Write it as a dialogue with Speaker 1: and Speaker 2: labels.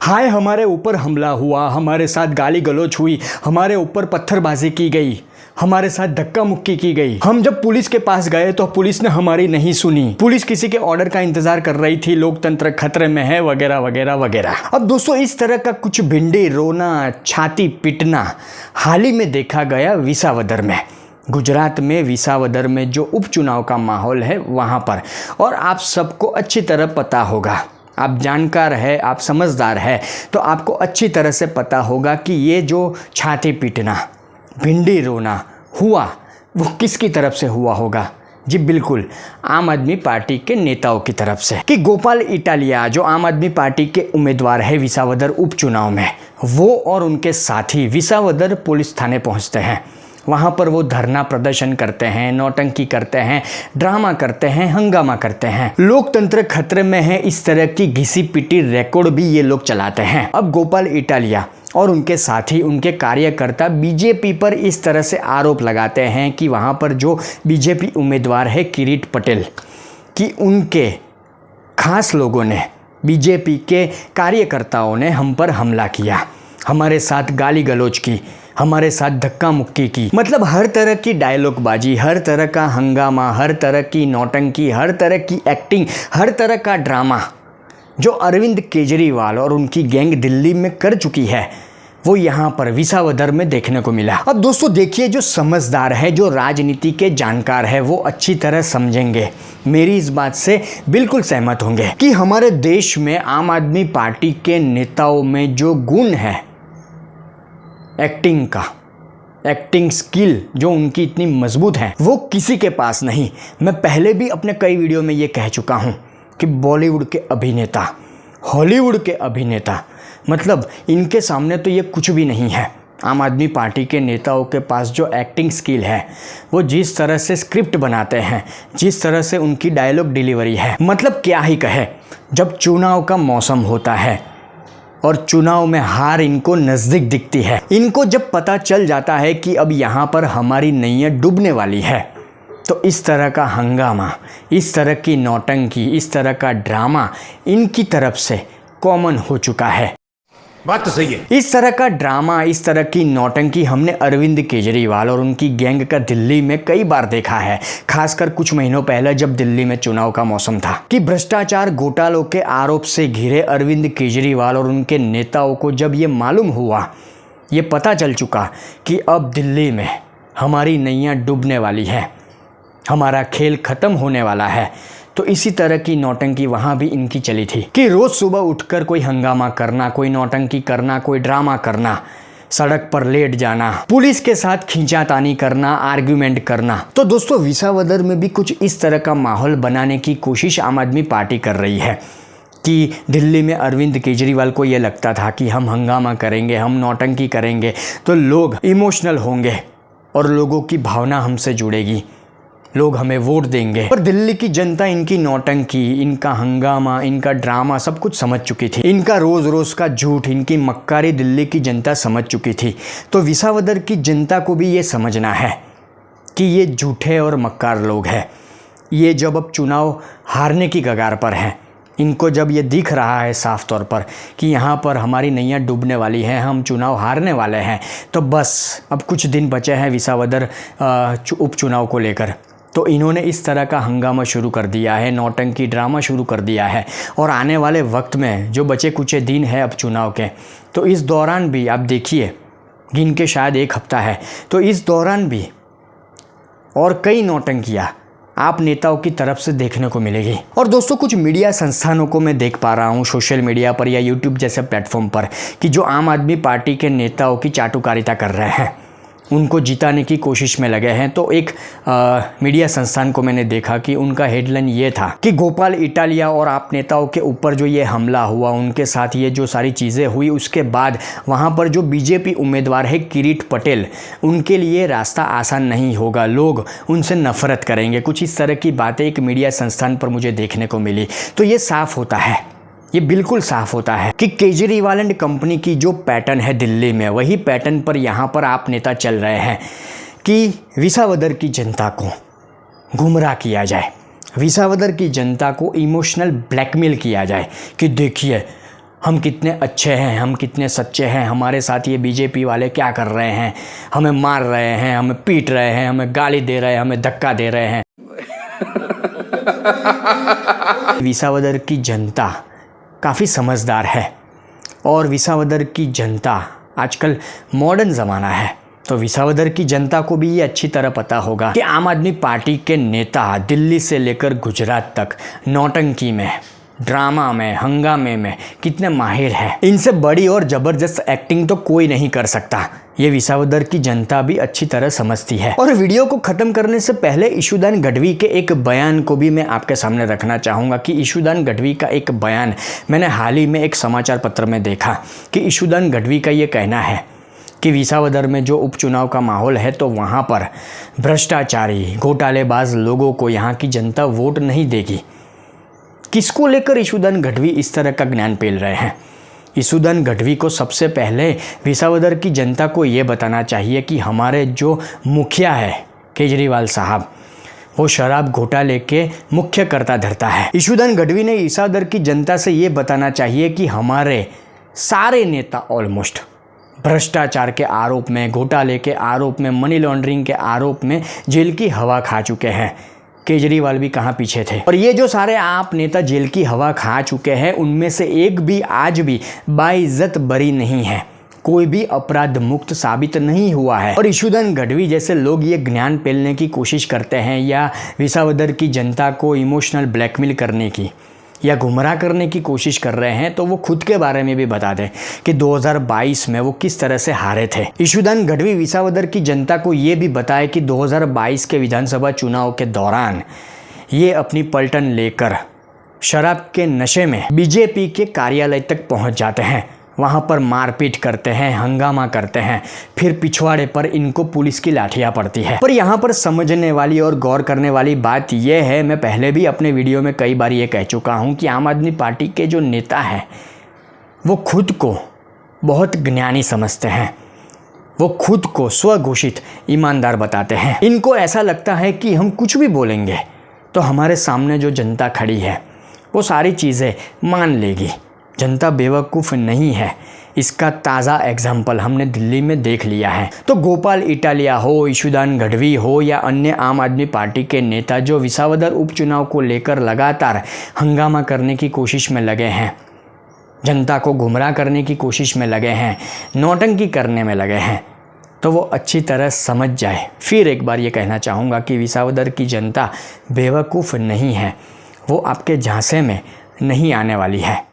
Speaker 1: हाय, हमारे ऊपर हमला हुआ, हमारे साथ गाली गलौज हुई, हमारे ऊपर पत्थरबाजी की गई, हमारे साथ धक्का मुक्की की गई। हम जब पुलिस के पास गए तो पुलिस ने हमारी नहीं सुनी। पुलिस किसी के ऑर्डर का इंतजार कर रही थी, लोकतंत्र खतरे में है, वगैरह वगैरह वगैरह। अब दोस्तों, इस तरह का कुछ भिंडी रोना, छाती पीटना हाल ही में देखा गया विसावदर में, गुजरात में विसावदर में जो उपचुनाव का माहौल है वहाँ पर। और आप सबको अच्छी तरह पता होगा, आप जानकार है, आप समझदार है, तो आपको अच्छी तरह से पता होगा कि ये जो छाती पीटना, भिंडी रोना हुआ वो किसकी तरफ से हुआ होगा। जी बिल्कुल, आम आदमी पार्टी के नेताओं की तरफ से। कि गोपाल इटालिया जो आम आदमी पार्टी के उम्मीदवार है विसावदर उपचुनाव में, वो और उनके साथी विसावदर पुलिस थाने पहुंचते हैं। वहाँ पर वो धरना प्रदर्शन करते हैं, नौटंकी करते हैं, ड्रामा करते हैं, हंगामा करते हैं। लोकतंत्र खतरे में है, इस तरह की घिसी पिटी रिकॉर्ड भी ये लोग चलाते हैं। अब गोपाल इटालिया और उनके साथी, उनके कार्यकर्ता बीजेपी पर इस तरह से आरोप लगाते हैं कि वहाँ पर जो बीजेपी उम्मीदवार है किरीट पटेल, कि उनके खास लोगों ने, बीजेपी के कार्यकर्ताओं ने हम पर हमला किया, हमारे साथ गाली गलौज की, हमारे साथ धक्का मुक्की की। मतलब हर तरह की डायलॉगबाजी, हर तरह का हंगामा, हर तरह की नौटंकी, हर तरह की एक्टिंग, हर तरह का ड्रामा जो अरविंद केजरीवाल और उनकी गैंग दिल्ली में कर चुकी है, वो यहाँ पर विसावदर में देखने को मिला। अब दोस्तों देखिए, जो समझदार है, जो राजनीति के जानकार है, वो अच्छी तरह समझेंगे, मेरी इस बात से बिल्कुल सहमत होंगे कि हमारे देश में आम आदमी पार्टी के नेताओं में जो गुण है एक्टिंग का, एक्टिंग स्किल जो उनकी इतनी मजबूत है, वो किसी के पास नहीं। मैं पहले भी अपने कई वीडियो में ये कह चुका हूँ कि बॉलीवुड के अभिनेता, हॉलीवुड के अभिनेता, मतलब इनके सामने तो ये कुछ भी नहीं है। आम आदमी पार्टी के नेताओं के पास जो एक्टिंग स्किल है, वो जिस तरह से स्क्रिप्ट बनाते हैं, जिस तरह से उनकी डायलॉग डिलीवरी है, मतलब क्या ही कहे। जब चुनाव का मौसम होता है और चुनाव में हार इनको नज़दीक दिखती है, इनको जब पता चल जाता है कि अब यहाँ पर हमारी नैया डूबने वाली है, तो इस तरह का हंगामा, इस तरह की नौटंकी, इस तरह का ड्रामा इनकी तरफ से कॉमन हो चुका है।
Speaker 2: बात तो सही है।
Speaker 1: इस तरह का ड्रामा, इस तरह की नौटंकी हमने अरविंद केजरीवाल और उनकी गैंग का दिल्ली में कई बार देखा है। खासकर कुछ महीनों पहले जब दिल्ली में चुनाव का मौसम था, कि भ्रष्टाचार घोटालों के आरोप से घिरे अरविंद केजरीवाल और उनके नेताओं को जब ये मालूम हुआ, ये पता चल चुका कि अब दिल्ली में हमारी नैया डूबने वाली है, हमारा खेल खत्म होने वाला है, तो इसी तरह की नौटंकी वहाँ भी इनकी चली थी कि रोज़ सुबह उठकर कोई हंगामा करना, कोई नौटंकी करना, कोई ड्रामा करना, सड़क पर लेट जाना, पुलिस के साथ खींचातानी करना, आर्ग्यूमेंट करना। तो दोस्तों विसावदर में भी कुछ इस तरह का माहौल बनाने की कोशिश आम आदमी पार्टी कर रही है कि दिल्ली में अरविंद केजरीवाल को ये लगता था कि हम हंगामा करेंगे, हम नौटंकी करेंगे तो लोग इमोशनल होंगे और लोगों की भावना हमसे जुड़ेगी, लोग हमें वोट देंगे। पर दिल्ली की जनता इनकी नौटंकी, इनका हंगामा, इनका ड्रामा सब कुछ समझ चुकी थी। इनका रोज़ रोज़ का झूठ, इनकी मक्कारी दिल्ली की जनता समझ चुकी थी। तो विसावदर की जनता को भी ये समझना है कि ये झूठे और मक्कार लोग हैं। ये जब अब चुनाव हारने की कगार पर हैं, इनको जब ये दिख रहा है साफ तौर पर कि यहाँ पर हमारी नैया डूबने वाली है, हम चुनाव हारने वाले हैं, तो बस अब कुछ दिन बचे हैं विसावदर उपचुनाव को लेकर, तो इन्होंने इस तरह का हंगामा शुरू कर दिया है, नौटंकी ड्रामा शुरू कर दिया है। और आने वाले वक्त में जो बचे कुछ दिन है अब चुनाव के, तो इस दौरान भी आप देखिए, गिन के शायद 1 हफ्ता है, तो इस दौरान भी और कई नौटंकियाँ आप नेताओं की तरफ से देखने को मिलेगी। और दोस्तों कुछ मीडिया संस्थानों को मैं देख पा रहा हूँ सोशल मीडिया पर या यूट्यूब जैसे प्लेटफॉर्म पर, कि जो आम आदमी पार्टी के नेताओं की चाटुकारिता कर रहे हैं, उनको जिताने की कोशिश में लगे हैं। तो एक मीडिया संस्थान को मैंने देखा कि उनका हेडलाइन ये था कि गोपाल इटालिया और आप नेताओं के ऊपर जो ये हमला हुआ, उनके साथ ये जो सारी चीज़ें हुई, उसके बाद वहाँ पर जो बीजेपी उम्मीदवार है किरीट पटेल, उनके लिए रास्ता आसान नहीं होगा, लोग उनसे नफरत करेंगे। कुछ इस तरह की बातें एक मीडिया संस्थान पर मुझे देखने को मिली। तो ये साफ होता है, ये बिल्कुल साफ होता है कि केजरीवाल एंड कंपनी की जो पैटर्न है दिल्ली में, वही पैटर्न पर यहाँ पर आप नेता चल रहे हैं कि विसावदर की जनता को गुमराह किया जाए, विसावदर की जनता को इमोशनल ब्लैकमेल किया जाए कि देखिए हम कितने अच्छे हैं, हम कितने सच्चे हैं, हमारे साथ ये बीजेपी वाले क्या कर रहे हैं, हमें मार रहे हैं, हमें पीट रहे हैं, हमें गाली दे रहे हैं, हमें धक्का दे रहे हैं। विसावदर की जनता काफ़ी समझदार है और विसावदर की जनता आजकल मॉडर्न ज़माना है, तो विसावदर की जनता को भी ये अच्छी तरह पता होगा कि आम आदमी पार्टी के नेता दिल्ली से लेकर गुजरात तक नौटंकी में, ड्रामा में, हंगामे में कितने माहिर हैं। इनसे बड़ी और ज़बरदस्त एक्टिंग तो कोई नहीं कर सकता। ये विसावदर की जनता भी अच्छी तरह समझती है। और वीडियो को ख़त्म करने से पहले ईशुदान गढ़वी के एक बयान को भी मैं आपके सामने रखना चाहूँगा कि ईशुदान गढ़वी का एक बयान मैंने हाल ही में एक समाचार पत्र में देखा कि ईशुदान गढ़वी का ये कहना है कि विसावदर में जो उपचुनाव का माहौल है तो वहाँ पर भ्रष्टाचारी, घोटालेबाज लोगों को यहाँ की जनता वोट नहीं देगी। किसको लेकर ईशुदान गढ़वी इस तरह का ज्ञान पेल रहे हैं? ईशुदान गढ़वी को सबसे पहले विसावदर की जनता को ये बताना चाहिए कि हमारे जो मुखिया है केजरीवाल साहब, वो शराब घोटाले के मुख्य कर्ता धरता है। ईशुदान गढ़वी ने विसावदर की जनता से ये बताना चाहिए कि हमारे सारे नेता ऑलमोस्ट भ्रष्टाचार के आरोप में, घोटाले के आरोप में, मनी लॉन्ड्रिंग के आरोप में जेल की हवा खा चुके हैं। केजरीवाल भी कहाँ पीछे थे। और ये जो सारे आप नेता जेल की हवा खा चुके हैं, उनमें से एक भी आज भी बाइज्जत बरी नहीं है, कोई भी अपराध मुक्त साबित नहीं हुआ है। और ईशुदान गढ़वी जैसे लोग ये ज्ञान पेलने की कोशिश करते हैं या विसावदर की जनता को इमोशनल ब्लैकमेल करने की या गुमराह करने की कोशिश कर रहे हैं, तो वो खुद के बारे में भी बता दें कि 2022 में वो किस तरह से हारे थे। ईशुदान गढ़वी विसावदर की जनता को ये भी बताए कि 2022 के विधानसभा चुनाव के दौरान ये अपनी पलटन लेकर शराब के नशे में बीजेपी के कार्यालय तक पहुंच जाते हैं, वहाँ पर मारपीट करते हैं, हंगामा करते हैं, फिर पिछवाड़े पर इनको पुलिस की लाठियाँ पड़ती है। पर यहाँ पर समझने वाली और गौर करने वाली बात यह है, मैं पहले भी अपने वीडियो में कई बार ये कह चुका हूँ कि आम आदमी पार्टी के जो नेता हैं वो खुद को बहुत ज्ञानी समझते हैं, वो खुद को स्वघोषित ईमानदार बताते हैं। इनको ऐसा लगता है कि हम कुछ भी बोलेंगे तो हमारे सामने जो जनता खड़ी है वो सारी चीज़ें मान लेगी। जनता बेवकूफ़ नहीं है, इसका ताज़ा एग्जाम्पल हमने दिल्ली में देख लिया है। तो गोपाल इटालिया हो, ईशुदान गढ़वी हो या अन्य आम आदमी पार्टी के नेता जो विसावदर उपचुनाव को लेकर लगातार हंगामा करने की कोशिश में लगे हैं, जनता को गुमराह करने की कोशिश में लगे हैं, नौटंकी करने में लगे हैं, तो वो अच्छी तरह समझ जाए। फिर एक बार ये कहना चाहूँगा कि विसावदर की जनता बेवकूफ़ नहीं है, वो आपके झांसे में नहीं आने वाली है।